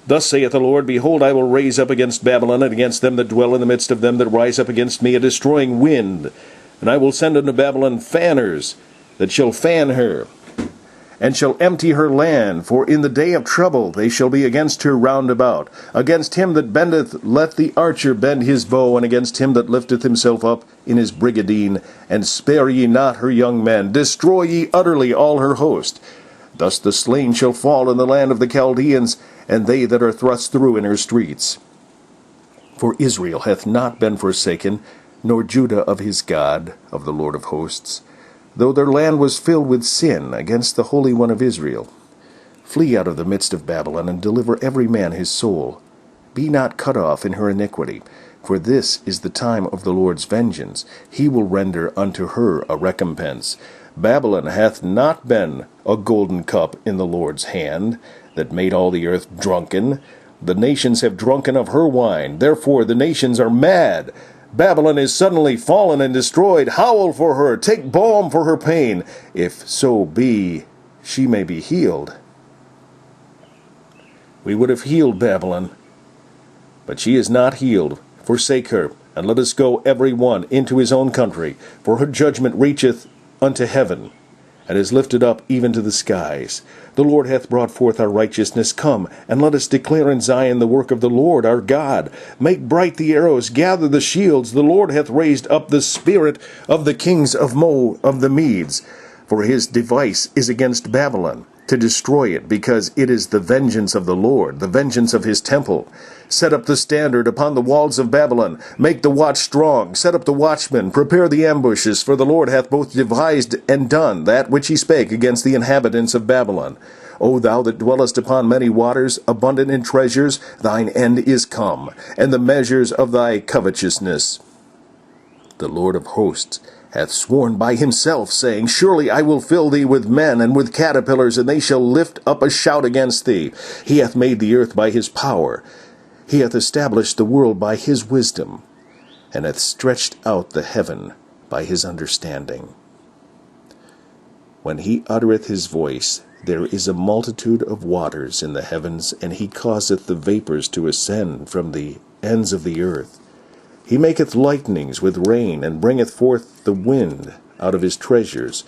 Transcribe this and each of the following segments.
Thus saith the Lord, Behold, I will raise up against Babylon, and against them that dwell in the midst of them that rise up against me, a destroying wind. And I will send unto Babylon fanners, that shall fan her, and shall empty her land. For in the day of trouble they shall be against her round about. Against him that bendeth, let the archer bend his bow, and against him that lifteth himself up in his brigandine. And spare ye not her young men. Destroy ye utterly all her host. Thus the slain shall fall in the land of the Chaldeans, and they that are thrust through in her streets. For Israel hath not been forsaken, nor Judah of his God, of the Lord of hosts, though their land was filled with sin against the Holy One of Israel. Flee out of the midst of Babylon, and deliver every man his soul. Be not cut off in her iniquity, for this is the time of the Lord's vengeance. He will render unto her a recompense. Babylon hath not been a golden cup in the Lord's hand, that made all the earth drunken. The nations have drunken of her wine, therefore the nations are mad. Babylon is suddenly fallen and destroyed. Howl for her, take balm for her pain, if so be she may be healed. We would have healed Babylon, but she is not healed. Forsake her, and let us go every one into his own country, for her judgment reacheth unto heaven, and is lifted up even to the skies. The Lord hath brought forth our righteousness. Come, and let us declare in Zion the work of the Lord our God. Make bright the arrows, gather the shields. The Lord hath raised up the spirit of the kings of the Medes. For his device is against Babylon, to destroy it, because it is the vengeance of the Lord, the vengeance of his temple. Set up the standard upon the walls of Babylon. Make the watch strong. Set up the watchmen. Prepare the ambushes, for the Lord hath both devised and done that which he spake against the inhabitants of Babylon. O thou that dwellest upon many waters, abundant in treasures, thine end is come, and the measures of thy covetousness. The Lord of hosts hath sworn by himself, saying, Surely I will fill thee with men and with caterpillars, and they shall lift up a shout against thee. He hath made the earth by his power. He hath established the world by his wisdom, and hath stretched out the heaven by his understanding. When he uttereth his voice, there is a multitude of waters in the heavens, and he causeth the vapors to ascend from the ends of the earth. He maketh lightnings with rain, and bringeth forth the wind out of his treasures.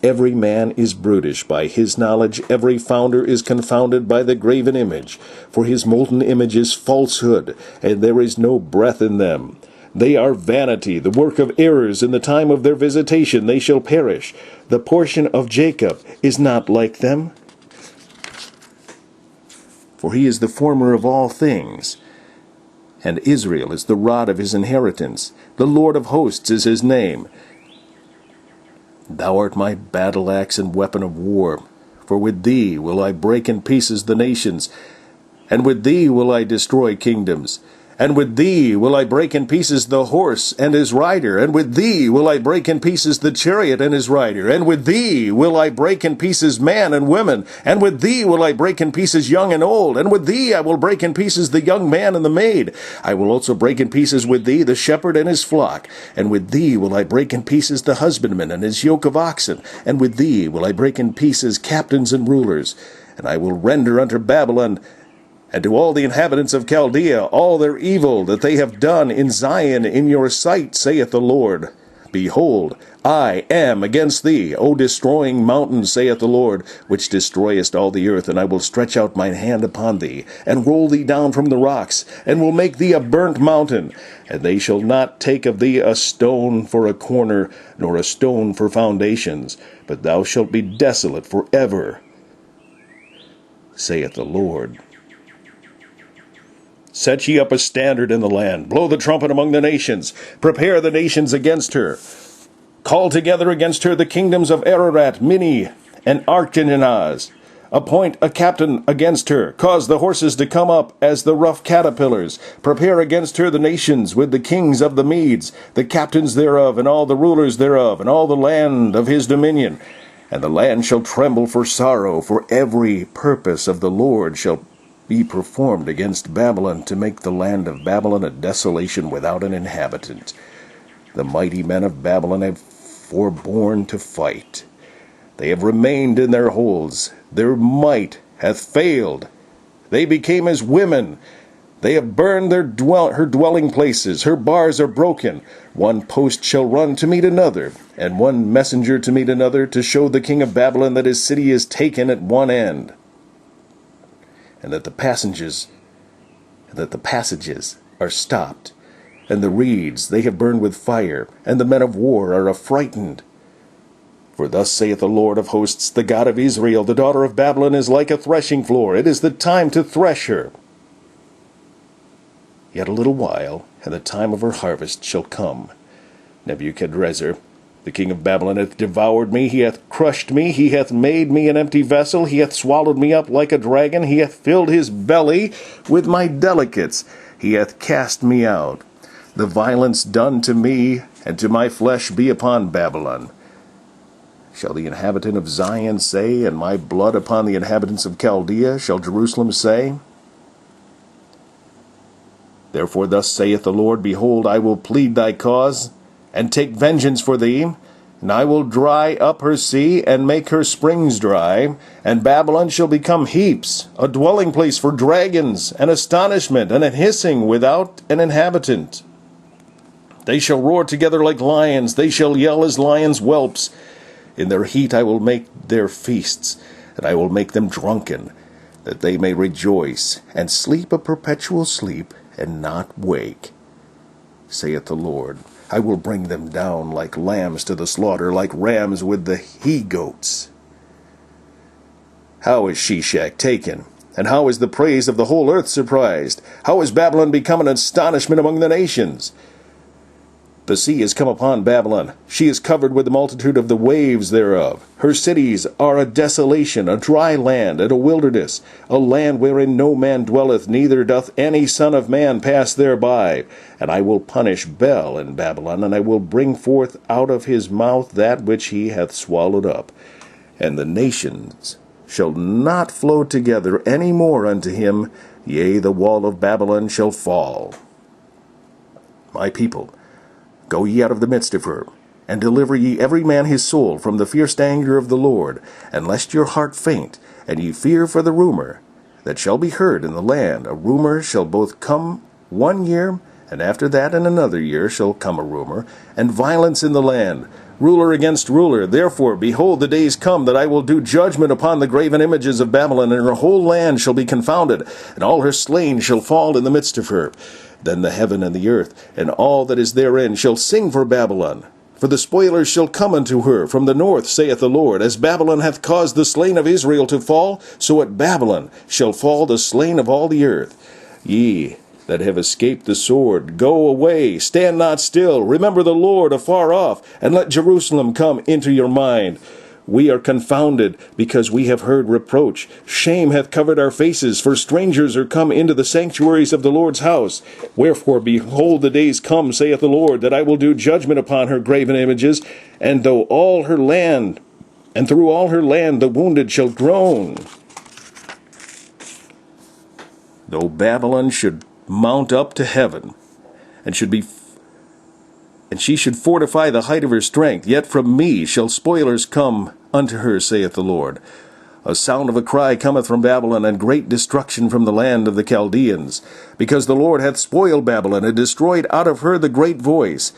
Every man is brutish by his knowledge. Every founder is confounded by the graven image. For his molten image is falsehood, and there is no breath in them. They are vanity, the work of errors. In the time of their visitation they shall perish. The portion of Jacob is not like them, for he is the former of all things, and Israel is the rod of his inheritance. The Lord of hosts is his name. Thou art my battle axe and weapon of war, for with thee will I break in pieces the nations, and with thee will I destroy kingdoms. And with thee will I break in pieces the horse and his rider, and with thee will I break in pieces the chariot and his rider, and with thee will I break in pieces man and women, and with thee will I break in pieces young and old, and with thee I will break in pieces the young man and the maid. I will also break in pieces with thee the shepherd and his flock, and with thee will I break in pieces the husbandman and his yoke of oxen, and with thee will I break in pieces captains and rulers. And I will render unto Babylon and to all the inhabitants of Chaldea all their evil that they have done in Zion in your sight, saith the Lord. Behold, I am against thee, O destroying mountain, saith the Lord, which destroyest all the earth, and I will stretch out mine hand upon thee, and roll thee down from the rocks, and will make thee a burnt mountain. And they shall not take of thee a stone for a corner, nor a stone for foundations, but thou shalt be desolate for ever, saith the Lord. Set ye up a standard in the land. Blow the trumpet among the nations. Prepare the nations against her. Call together against her the kingdoms of Ararat, Minni, and Archaniaz. Appoint a captain against her. Cause the horses to come up as the rough caterpillars. Prepare against her the nations with the kings of the Medes, the captains thereof, and all the rulers thereof, and all the land of his dominion. And the land shall tremble for sorrow, for every purpose of the Lord shall be performed against Babylon, to make the land of Babylon a desolation without an inhabitant. The mighty men of Babylon have forborne to fight. They have remained in their holds. Their might hath failed. They became as women. They have burned her dwelling places. Her bars are broken. One post shall run to meet another, and one messenger to meet another, to show the king of Babylon that his city is taken at one end, and that the passages are stopped, and the reeds they have burned with fire, and the men of war are affrighted. For thus saith the Lord of hosts, the God of Israel, the daughter of Babylon is like a threshing floor. It is the time to thresh her. Yet a little while, and the time of her harvest shall come. Nebuchadrezzar, the king of Babylon, hath devoured me, he hath crushed me, he hath made me an empty vessel, he hath swallowed me up like a dragon, he hath filled his belly with my delicates, he hath cast me out. The violence done to me and to my flesh be upon Babylon. Shall the inhabitant of Zion say, and my blood upon the inhabitants of Chaldea? Shall Jerusalem say? Therefore thus saith the Lord, Behold, I will plead thy cause, and take vengeance for thee, and I will dry up her sea, and make her springs dry, and Babylon shall become heaps, a dwelling place for dragons, an astonishment, and a hissing without an inhabitant. They shall roar together like lions, they shall yell as lions' whelps. In their heat I will make their feasts, and I will make them drunken, that they may rejoice, and sleep a perpetual sleep, and not wake, saith the Lord. I will bring them down like lambs to the slaughter, like rams with the he-goats. How is Sheshach taken? And how is the praise of the whole earth surprised? How is Babylon become an astonishment among the nations? The sea is come upon Babylon. She is covered with the multitude of the waves thereof. Her cities are a desolation, a dry land, and a wilderness, a land wherein no man dwelleth, neither doth any son of man pass thereby. And I will punish Bel in Babylon, and I will bring forth out of his mouth that which he hath swallowed up. And the nations shall not flow together any more unto him, yea, the wall of Babylon shall fall. My people, go ye out of the midst of her, and deliver ye every man his soul from the fierce anger of the Lord, and lest your heart faint, and ye fear for the rumor that shall be heard in the land. A rumor shall both come 1 year, and after that in another year shall come a rumor, and violence in the land, ruler against ruler. Therefore, behold, the days come that I will do judgment upon the graven images of Babylon, and her whole land shall be confounded, and all her slain shall fall in the midst of her. Then the heaven and the earth, and all that is therein, shall sing for Babylon. For the spoilers shall come unto her from the north, saith the Lord. As Babylon hath caused the slain of Israel to fall, so at Babylon shall fall the slain of all the earth. Ye that have escaped the sword, go away, stand not still. Remember the Lord afar off, and let Jerusalem come into your mind. We are confounded, because we have heard reproach. Shame hath covered our faces, for strangers are come into the sanctuaries of the Lord's house. Wherefore, behold, the days come, saith the Lord, that I will do judgment upon her graven images, and through all her land the wounded shall groan. Though Babylon should mount up to heaven, and she should fortify the height of her strength, yet from me shall spoilers come unto her, saith the Lord. A sound of a cry cometh from Babylon, and great destruction from the land of the Chaldeans, because the Lord hath spoiled Babylon, and destroyed out of her the great voice.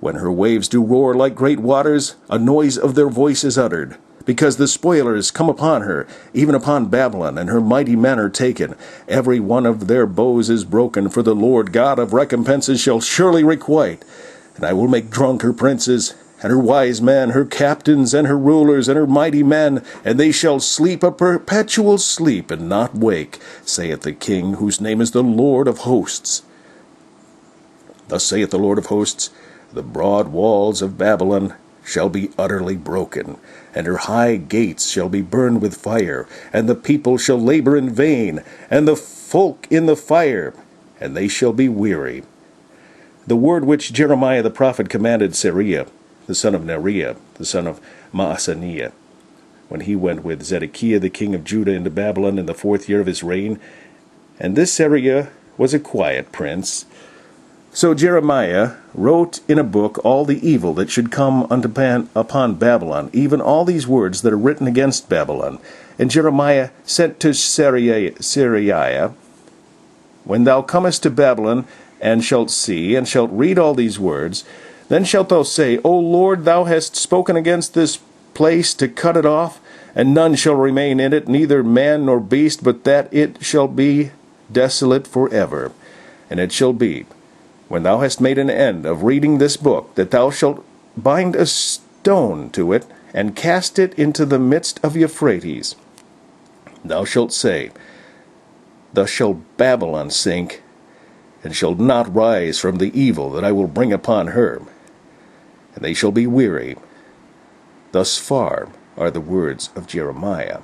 When her waves do roar like great waters, a noise of their voice is uttered. Because the spoilers come upon her, even upon Babylon, and her mighty men are taken. Every one of their bows is broken, for the Lord God of recompenses shall surely requite. And I will make drunk her princes, and her wise men, her captains, and her rulers, and her mighty men, and they shall sleep a perpetual sleep, and not wake, saith the King, whose name is the Lord of hosts. Thus saith the Lord of hosts, the broad walls of Babylon shall be utterly broken, and her high gates shall be burned with fire, and the people shall labor in vain, and the folk in the fire, and they shall be weary. The word which Jeremiah the prophet commanded Seraiah, the son of Neriah, the son of Maasaniah, when he went with Zedekiah the king of Judah into Babylon in the 4th year of his reign. And this Seraiah was a quiet prince, So Jeremiah wrote in a book all the evil that should come upon Babylon, even all these words that are written against Babylon. And Jeremiah sent to Syria, when thou comest to Babylon, and shalt see, and shalt read all these words, then shalt thou say, O Lord, thou hast spoken against this place to cut it off, and none shall remain in it, neither man nor beast, but that it shall be desolate forever. And it shall be, when thou hast made an end of reading this book, that thou shalt bind a stone to it, and cast it into the midst of Euphrates. Thou shalt say, Thus shall Babylon sink, and shall not rise from the evil that I will bring upon her. And they shall be weary. Thus far are the words of Jeremiah.